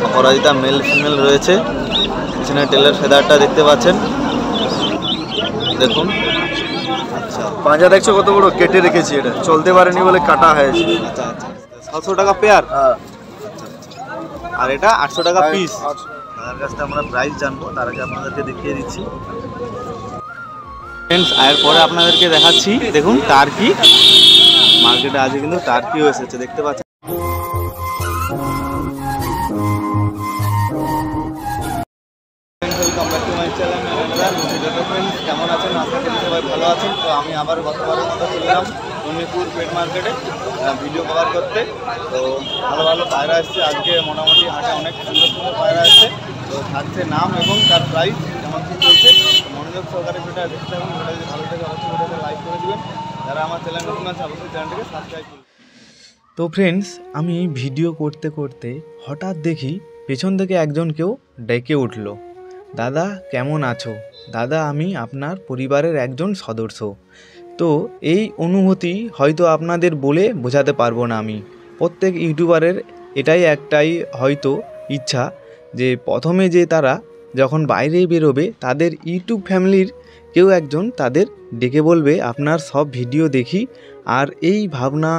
অপরাজিতা male female রয়েছে। পিছনে টেলের ফেদারটা দেখতে পাচ্ছেন, দেখুন। আচ্ছা, পাঁজা দেখছো কত বড়, কেটে রেখেছি, এটা চলতে পারেনি বলে কাটা হয়েছে। আচ্ছা আচ্ছা, 700 টাকা পেয়ার। হ্যাঁ, আর এটা 800 টাকা পিস। তার কাছ থেকে আমরা প্রাইস জানবো, তার আগে আপনাদেরকে দেখিয়ে দিচ্ছি ফ্রেন্ডস। এরপরে আপনাদেরকে দেখাচ্ছি, দেখুন টার্কি মার্কেটে আজকে কিন্তু টার্কিও এসেছে, দেখতে পাচ্ছেন। কেমন আছেন? আশা করি সবাই ভালো আছেন। তো আমি আবার গতবারের মতো চললাম রনিপুর পেট মার্কেটে ভিডিও কভার করতে। তো ভালো ভালো পায়রা এসছে আজকে, মোটামুটি হাটে অনেক সুন্দর সুন্দর পায়রা এসছে। তো থাকছে নাম এবং তার প্রাইস কেমন কী চলছে, মনোযোগ সহকারে ভিডিওটা দেখতে থাকুন। ভিডিও যদি ভালো থাকে অবশ্যই ভিডিওটা লাইক করে দেবেন। যারা আমার চ্যানেল নতুন আছে অবশ্যই চ্যানেলটিকে সাবস্ক্রাইব করুন। তো ফ্রেন্ডস, আমি ভিডিও করতে করতে হঠাৎ দেখি পেছন থেকে একজন কেউ ডেকে উঠল, দাদা কেমন আছো? দাদা, আমি আপনার পরিবারের একজন সদস্য। তো এই অনুভূতি হয়তো আপনাদের বলে বোঝাতে পারবো না আমি। প্রত্যেক ইউটিউবারের এটাই একটাই হয়তো ইচ্ছা, যে প্রথমে যে তারা যখন বাইরে বেরোবে তাদের ইউটিউব ফ্যামিলির কেউ একজন তাদের ডেকে বলবে আপনার সব ভিডিও দেখি। আর এই ভাবনা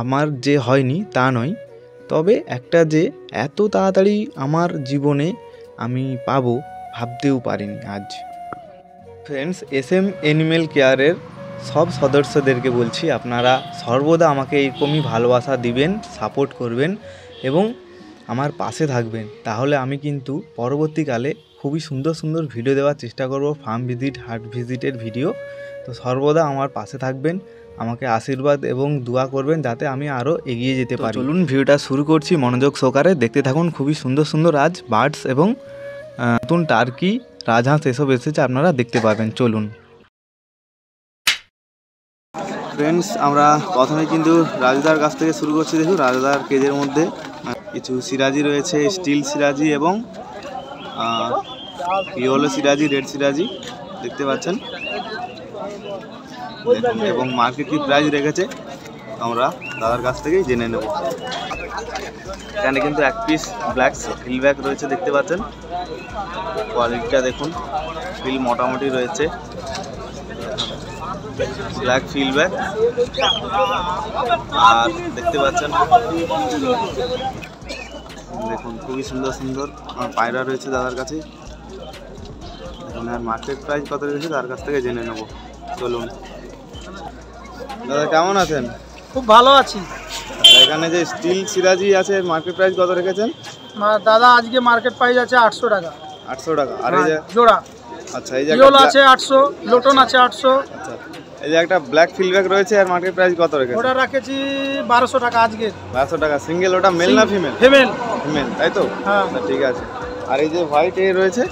আমার যে হয়নি তা নয়, তবে একটা যে এত তাড়াতাড়ি আমার জীবনে আমি পাবো ভাবতেও পারিনি আজ। ফ্রেন্ডস, SM অ্যানিমেল কেয়ারের সব সদস্যদেরকে বলছি, আপনারা সর্বদা আমাকে এইরকমই ভালোবাসা দিবেন, সাপোর্ট করবেন এবং আমার পাশে থাকবেন। তাহলে আমি কিন্তু পরবর্তীকালে খুবই সুন্দর সুন্দর ভিডিও দেওয়ার চেষ্টা করব, ফার্ম ভিজিট, হাট ভিজিটের ভিডিও। তো সর্বদা আমার পাশে থাকবেন, আমাকে আশীর্বাদ এবং দোয়া করবেন যাতে আমি আরও এগিয়ে যেতে পারি। চলুন ভিডিওটা শুরু করছি, মনোযোগ সহকারে দেখতে থাকুন। খুবই সুন্দর সুন্দর আজ বার্ডস এবং নতুন টার্কি, রাজহাঁস এসব এসেছে, আপনারা দেখতে পাবেন। চলুন ফ্রেন্ডস, আমরা প্রথমে কিন্তু রাজুদার কাছ থেকে শুরু করছি। দেখুন রাজুদার কেজের মধ্যে কিছু সিরাজি রয়েছে, স্টিল সিরাজি এবং ইয়েলো সিরাজি, রেড সিরাজি দেখতে পাচ্ছেন দেখুন। এবং মার্কেট কি প্রাইস রেখেছে আমরা দাদার কাছ থেকেই জেনে নেব। এখানে কিন্তু এক পিস ব্ল্যাক ফিলব্যাক রয়েছে, দেখতে পাচ্ছেন। কোয়ালিটিটা দেখুন, ফিল মোটামুটি রয়েছে, ব্ল্যাক ফিলব্যাক। আর দেখতে পাচ্ছেন দেখুন খুবই সুন্দর সুন্দর পায়রা রয়েছে দাদার কাছে। দেখুন আর মার্কেট প্রাইস কত রয়েছে তার কাছ থেকে জেনে নেব। চলুন দাদা, কেমন আছেন? খুব ভালো আছি। আচ্ছা, এখানে যে স্টিল সিরাজি আছে মার্কেট প্রাইস কত রেখেছেন? দাদা আজকে মার্কেট প্রাইস আছে 800 টাকা। 800 টাকা। আর এই যে জোড়া, আচ্ছা এই যে ইয়েলো আছে 800, লোটন আছে 800। আচ্ছা, এই যে একটা ব্ল্যাক ফিলব্যাক রয়েছে, আর মার্কেট প্রাইস কত রেখেছেন? ওটা রাখেছি 1200 টাকা আজকে। 1200 টাকা সিঙ্গেল। ওটা মেল না ফিমেল? ফিমেল। ফিমেল, তাই তো? হ্যাঁ ঠিক আছে। আর এই যে হোয়াইট এ রয়েছে,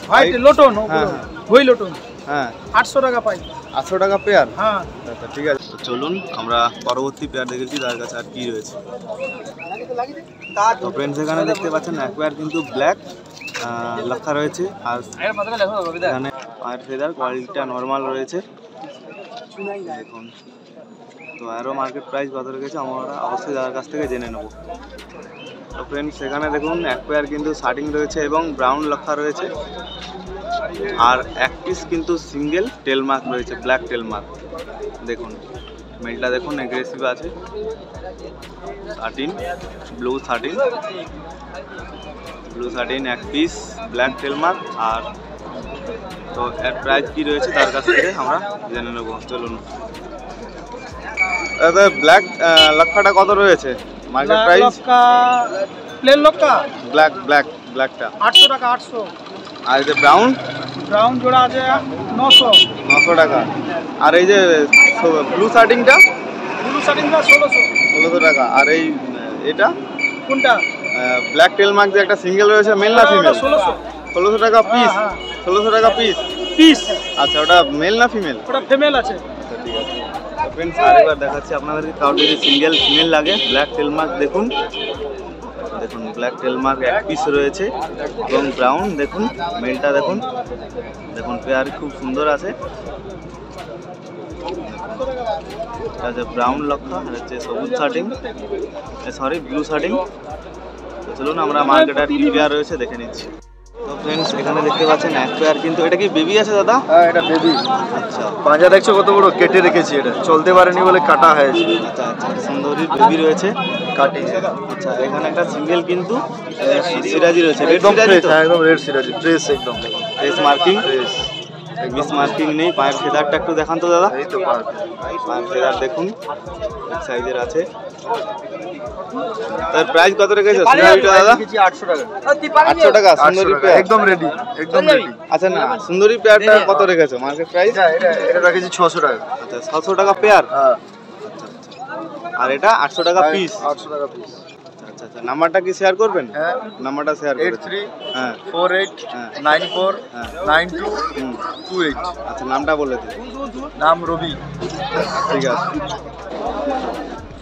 হোয়াইট লোটন, হ্যাঁ ওই লোটন, হ্যাঁ 800 টাকা পাই। 800 টাকা পেয়ার? হ্যাঁ। আচ্ছা ঠিক আছে, চলুন আমরা পরবর্তী পেয়ার দেখেছি তার কাছে আর কি রয়েছে। তো ফ্রেন্ডস, এখানে দেখতে পাচ্ছেন এক পেয়ার কিন্তু ব্ল্যাক লেখা রয়েছে। আর এখানে পায়ের ফেদার কোয়ালিটিটা নর্মাল রয়েছে দেখুন। তো আরও মার্কেট প্রাইস কত রেখেছে আমরা অবশ্যই তার কাছ থেকে জেনে নেব। তো ফ্রেন্ডস, সেখানে দেখুন এক পেয়ার কিন্তু শার্টিং রয়েছে এবং ব্রাউন লেখা রয়েছে। আর এক পিস কিন্তু সিঙ্গেল টেল মার্ক রয়েছে, ব্ল্যাক টেল মার্ক। দেখুন মেলটা দেখুন এগ্রেসিভ আছে, 13 ব্লু 13 এক পিস ব্ল্যাক টেল মার্ক। আর তো এর প্রাইস কি রয়েছে তার কাছ থেকে আমরা জেনে নেব। চলুন দাদা, ব্ল্যাক লক্ষাটা কত রয়েছে মার্কেট প্রাইস? প্লেন লক্কা ব্ল্যাকটা 800 টাকা। 800। আর এই যে ব্রাউন জোড়া আছে 900 টাকা। আর এই যে ব্লু শার্টিংটা? ব্লু শার্টিংটা 1600 টাকা। আর এই এটা কোনটা? ব্ল্যাক টেল মার্ক যে একটা সিঙ্গেল রয়েছে, মেল না ফিমেল? 1600 টাকা পিস। 1600 টাকা পিস। আচ্ছা, ওটা মেল না ফিমেল? ওটা ফিমেল আছে। আচ্ছা ঠিক আছে। ফ্রেন্ডস, আরেকবার দেখাচ্ছি আপনাদেরকে, কারণ যদি সিঙ্গেল ফিমেল লাগে ব্ল্যাক টেল মার্ক দেখুন ব্ল্যাক টেল মার্ক এক পিস রয়েছে এবং ব্রাউন দেখুন, মেলটা দেখুন পেয়ার খুব সুন্দর আছে। ব্রাউন লক্ষা, আর হচ্ছে সবুজ শার্টিং, ব্লু শার্টিং। তো চলুন আমরা মার্কেটে কি পেয়ার রয়েছে দেখে নিচ্ছি। তো ফ্রেন্ডস এখানে দেখতে পাচ্ছেন এক পেয়ার, কিন্তু এটা কি বেবি আছে দাদা? হ্যাঁ এটা বেবি। আচ্ছা পাঁজা দেখছো কত বড়, কেটে রেখেছি, এটা চলতে পারেনি বলে কাটা হয়েছে। আচ্ছা আচ্ছা, সুন্দরী বেবি রয়েছে কাটিং। আচ্ছা এখানে একটা সিঙ্গেল কিন্তু সিরাজি রয়েছে, রেড একদম সিরাজি ফ্রেশ, তো? একদম রেড সিরাজি, ফ্রেশ একদম face marking, fresh. Miss marking নেই। পায়ের ফেদারটা একটু দেখান তো দাদা। এই তো পার্ক। পায়ের ফেদার দেখুন এক সাইজের আছে। তার প্রাইস কত রেখেছো সুন্দরীটা দাদা? 800 টাকা। 800 টাকা 800 সুন্দরী টাকা, পেয়ার একদম রেডি, একদম রেডি। আচ্ছা না, সুন্দরী পেয়ারটা কত রেখেছো মার্কেট প্রাইস? এটা রাখেছি 600 টাকা। আচ্ছা 600 টাকা পেয়ার। হ্যাঁ আচ্ছা আচ্ছা, আর এটা 800 টাকা পিস। 800 টাকা পিস। আচ্ছা আচ্ছা, নাম্বারটা কি শেয়ার করবেন? হ্যাঁ নাম্বারটা শেয়ার করবেন। 83 হ্যাঁ 48 হ্যাঁ 94 হ্যাঁ 92 হুম। 28। আচ্ছা নামটা বলে দিন। নাম রবি। ঠিক আছে।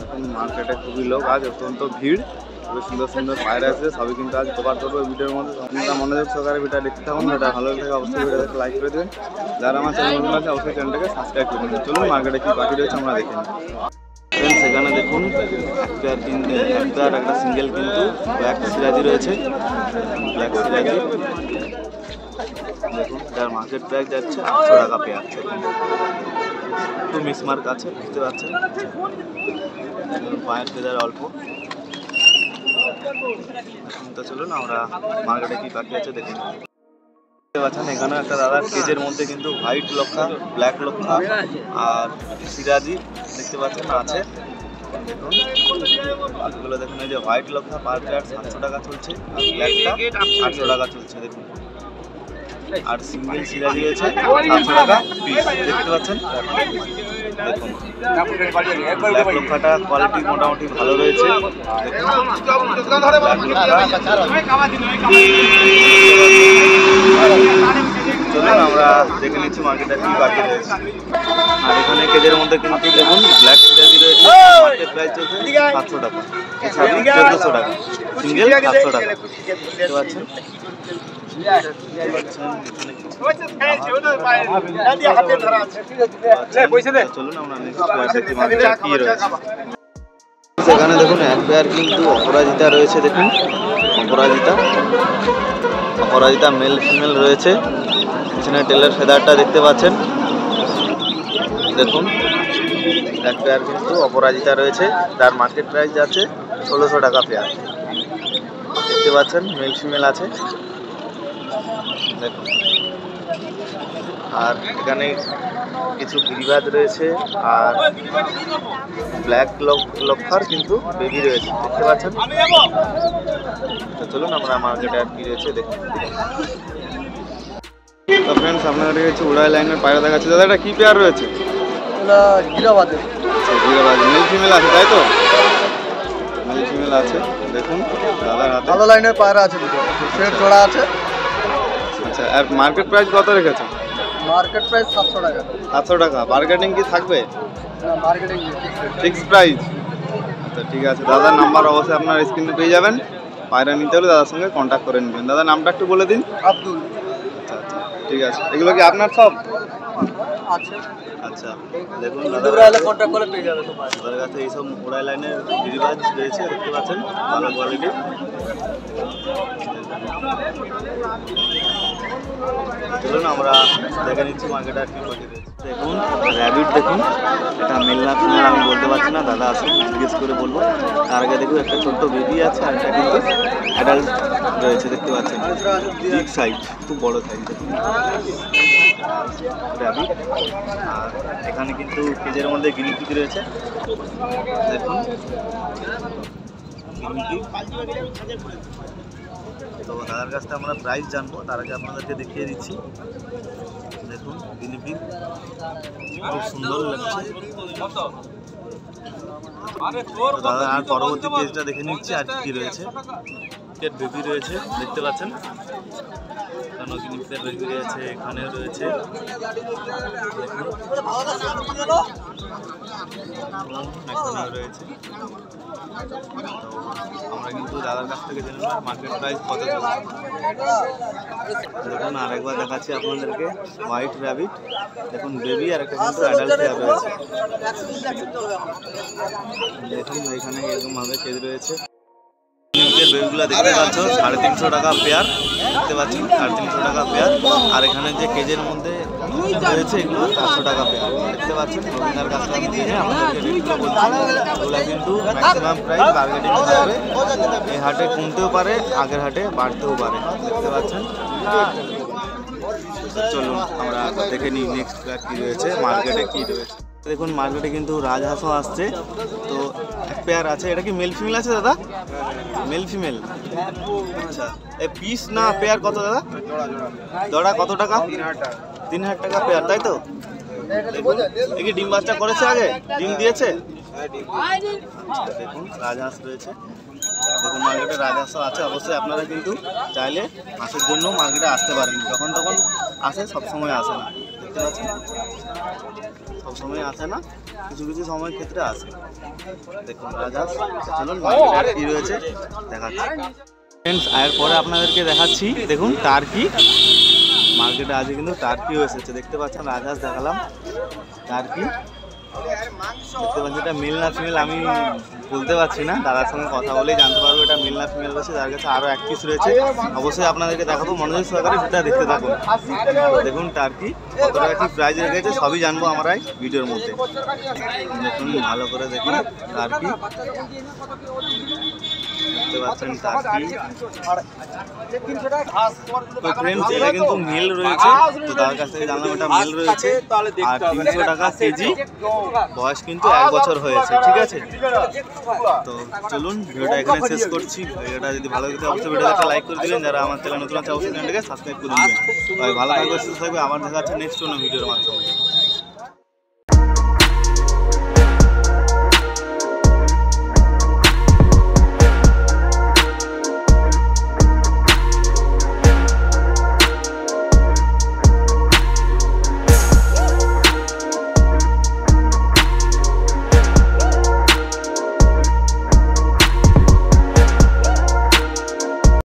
এখন মার্কেটে খুবই লোক, আজ অত্যন্ত ভিড়, খুবই সুন্দর সুন্দর পায়রা আছে, সবই কিন্তু আজ কভার করবো ভিডিওর মধ্যে। আপনারা মনোযোগ সহকারে ভিডিও দেখতে থাকুন, ভিডিওটা ভালো লাগে অবশ্যই ভিডিওটাকে লাইক করে দেবেন। যারা আমার চ্যানেল নতুন আছে অবশ্যই চ্যানেলটাকে সাবস্ক্রাইব করে দেবেন। চলুন মার্কেটে কি পাখি রয়েছে আমরা দেখে নিই। ফ্রেন্ডস এখানে দেখুন এক পেয়ার একটা সিঙ্গেল কিন্তু ব্ল্যাক সিরাজি রয়েছে, ব্ল্যাক সিরাজি দেখুন, যার মার্কেট প্রাইস যাচ্ছে 800 টাকা পেয়ার। দেখুন একটু মিসমার্ক আছে, বুঝতে পারছেন, পায়ের ফেদার অল্প। তো চলুন আমরা মার্কেটে কি পাখি আছে দেখে নিই। দেখতে পাচ্ছেন এখানে একটা দাদার কেজের মধ্যে কিন্তু হোয়াইট লক্ষা, ব্ল্যাক লক্ষা আর সিরাজি দেখতে পাচ্ছেন আছে। দেখুন পাখিগুলো দেখুন, এই যে হোয়াইট লক্ষা পার পেয়ার 700 টাকা চলছে, আর ব্ল্যাকটা 800 টাকা চলছে দেখুন। আর সিঙ্গেল সিরাজি রয়েছে 700 টাকা পিস, দেখতে পাচ্ছেন। দেখুন ব্ল্যাক লক্ষাটা কোয়ালিটি মোটামুটি ভালো রয়েছে। চলুন আমরা দেখে নিচ্ছি মার্কেটে কি বাকি রয়েছে। আর এখানে কেজের মধ্যে কিন্তু দেখুন ব্ল্যাক সিরাজি রয়েছে, মার্কেট প্রাইস চলছে 700 টাকা, 1400 টাকা সিঙ্গেল, 700 টাকা, দেখতে পাচ্ছেন। চলুন আমরা কি রয়েছে সেখানে দেখুন এক পেয়ার কিন্তু অপরাজিতা রয়েছে। দেখুন অপরাজিতা মেল ফিমেল রয়েছে, পিছনে টেলের ফেদারটা দেখতে পাচ্ছেন। দেখুন এক পেয়ার কিন্তু অপরাজিতা রয়েছে, তার মার্কেট প্রাইস যাচ্ছে 1600 টাকা পেয়ার, দেখতে পাচ্ছেন। মেল ফিমেল আছে দেখুন। আর এখানে কিছু গিরিবাজ রয়েছে আর ব্ল্যাক লক্ষার কিন্তু বেবি রয়েছে, দেখতে পাচ্ছেন। তো চলুন আমরা মার্কেটে আর কি রয়েছে দেখুন। তো ফ্রেন্ডস আপনাদের কাছে উড়াই লাইনের পায়রা দেখাচ্ছে। দাদা এটা কি পেয়ার রয়েছে? গিরাবাজ মেল ফিমেল আছে তাই তো? মেল ফিমেল আছে দেখুন দাদার হাতে। ভালো লাইনের পায়রা আছে, দুটো সেট জোড়া আছে। আচ্ছা আর মার্কেট প্রাইস কত রেখেছে? মার্কেট প্রাইস 700 টাকা। 700 টাকা, বার্গেনিং কি থাকবে? Marketing fixed price. আচ্ছা ঠিক আছে, দাদার নাম্বার অবশ্যই আপনার স্ক্রিনে পেয়ে যাবেন। পায়রা নিতে হলে দাদার সঙ্গে কন্ট্যাক্ট করে নেবেন। দাদার নামটা একটু বলে দিন। আব্দুল। আচ্ছা আচ্ছা ঠিক আছে, এগুলো কি আপনার সব? আছে। আচ্ছা দেখুন কন্ট্যাক্ট করে পেয়ে যাবে তোমার। দাদার কাছে এইসব উড়াই লাইনের গিরিবাজ রয়েছে, দেখতে পাচ্ছেন, ভালো কোয়ালিটির। চলুন আমরা দেখে নিচ্ছি মার্কেটে আর কি পাখি রয়েছে। দেখুন র্যাবিট দেখুন, এটা মেল না ফিমেল আমি বলতে পারছি না, দাদা আসুন জিজ্ঞেস করে বলবো। তার আগে দেখুন একটা ছোট্ট বেবি আছে আর একটা কিন্তু অ্যাডাল্ট রয়েছে, দেখতে পাচ্ছেন। বিগ সাইজ, খুব বড় সাইজ দেখুন র্যাবিট। আর এখানে কিন্তু কেজের মধ্যে গিনিপিগ রয়েছে দেখুন, গিনিপিগ। তো দাদার কাছ থেকে আমরা প্রাইস জানবো, তার আগে আপনাদেরকে দেখিয়ে দিচ্ছি। দেখুন গিনিপিগ খুব সুন্দর লাগছে। দাদা আর পরবর্তী পেজটা দেখে নিচ্ছি আর কি রয়েছে। বেবি রয়েছে দেখতে পাচ্ছেন, এখানেও গিনিপিগের বেবি রয়েছে, এখানেও রয়েছে। এখানেও রয়েছে। আমরা কিন্তু দাদার কাছ থেকে জেনে নেব মার্কেট প্রাইস কত চলছে। দেখুন আরেকবার দেখাচ্ছি আপনাদেরকে হোয়াইট র্যাবিট, দেখুন বেবি আর একটা কিন্তু অ্যাডাল্ট পেয়ার রয়েছে। দেখুন এখানে এরকম ভাবে কেজ রয়েছে। বেবিগুলো দেখতে পাচ্ছ 350 টাকা পেয়ার, দেখতে পাচ্ছ 350 টাকা পেয়ার। আর এখানে যে কেজের মধ্যে রয়েছে এগুলো 400 টাকা পেয়ার, দেখতে পাচ্ছেন। রবীন্দ্র কাছ থেকে দিয়ে আমাদেরকে রেটগুলো বলছি, এগুলো কিন্তু ম্যাক্সিমাম প্রাইস বার্গেনিং হবে। এই হাটে কমতেও পারে, আগের হাটে বাড়তেও পারে, দেখতে পাচ্ছেন। চলুন আমরা দেখে নিই নেক্সট কী রয়েছে মার্কেটে, কী রয়েছে। দেখুন মার্কেটে কিন্তু রাজহাঁসও আসছে, তো এক পেয়ার আছে। এটা কি মেল ফিমেল আছে দাদা? মেল ফিমেল, আচ্ছা। এই পিস না পেয়ার কত দাদা? জোড়া কত টাকা? 3000 টাকা পেয়ার, তাই তো? দেখি ডিম বাচ্চা করেছে, আগে ডিম দিয়েছে। দেখুন রাজহাঁস রয়েছে, দেখুন মার্কেটে রাজহাঁসও আছে। অবশ্যই আপনারা কিন্তু চাইলে হাঁসের জন্য মার্কেটে আসতে পারেন, যখন তখন আসে, সবসময় আসে না, দেখতে পাচ্ছেন। সবসময় আসে না, কিছু কিছু সময়ের ক্ষেত্রে আসে। দেখুন রাজহাঁস। চলুন মার্কেটে কী রয়েছে দেখাচ্ছি ফ্রেন্ডস। এরপরে আপনাদেরকে দেখাচ্ছি, দেখুন টার্কি মার্কেটে আজকে কিন্তু টার্কিও এসেছে, দেখতে পাচ্ছেন। রাজহাঁস দেখালাম, টার্কি দেখতে পাচ্ছি। এটা মেল না ফিমেল আমি বলতে পারছি না, দাদার সঙ্গে কথা বলেই জানতে পারবো এটা মেল না ফিমেল রয়েছে। তার কাছে আরও এক পিস রয়েছে, অবশ্যই আপনাদেরকে দেখাবো। মনোযোগ সহকারে ভিডিওটা দেখতে থাকুন। দেখুন টার্কি কত টাকা কী প্রাইস রেখেছে সবই জানবো আমরা এই ভিডিওর মধ্যে। দেখুন ভালো করে দেখুন টার্কি, দেখতে পাচ্ছেন টার্কি। তো ফ্রেন্ডস এটা কিন্তু মেল রয়েছে, তো তার কাছ থেকে জানলাম এটা মেল রয়েছে। আর 300 টাকা কেজি, বয়স কিন্তু 1 বছর হয়েছে, ঠিক আছে। তো চলুন ভিডিওটা এখানে শেষ করছি। ভিডিওটা যদি ভালো লাগে অবশ্যই ভিডিওটা একটা লাইক করে দিলেন। যারা আমার চ্যানেল নতুন আছে অবশ্যই চ্যানেলটাকে সাবস্ক্রাইব করে দিবেন। ভালো থাকবে, সুস্থ থাকবে। আবার দেখা যাচ্ছে নেক্সট কোনো ভিডিওর মাধ্যমে।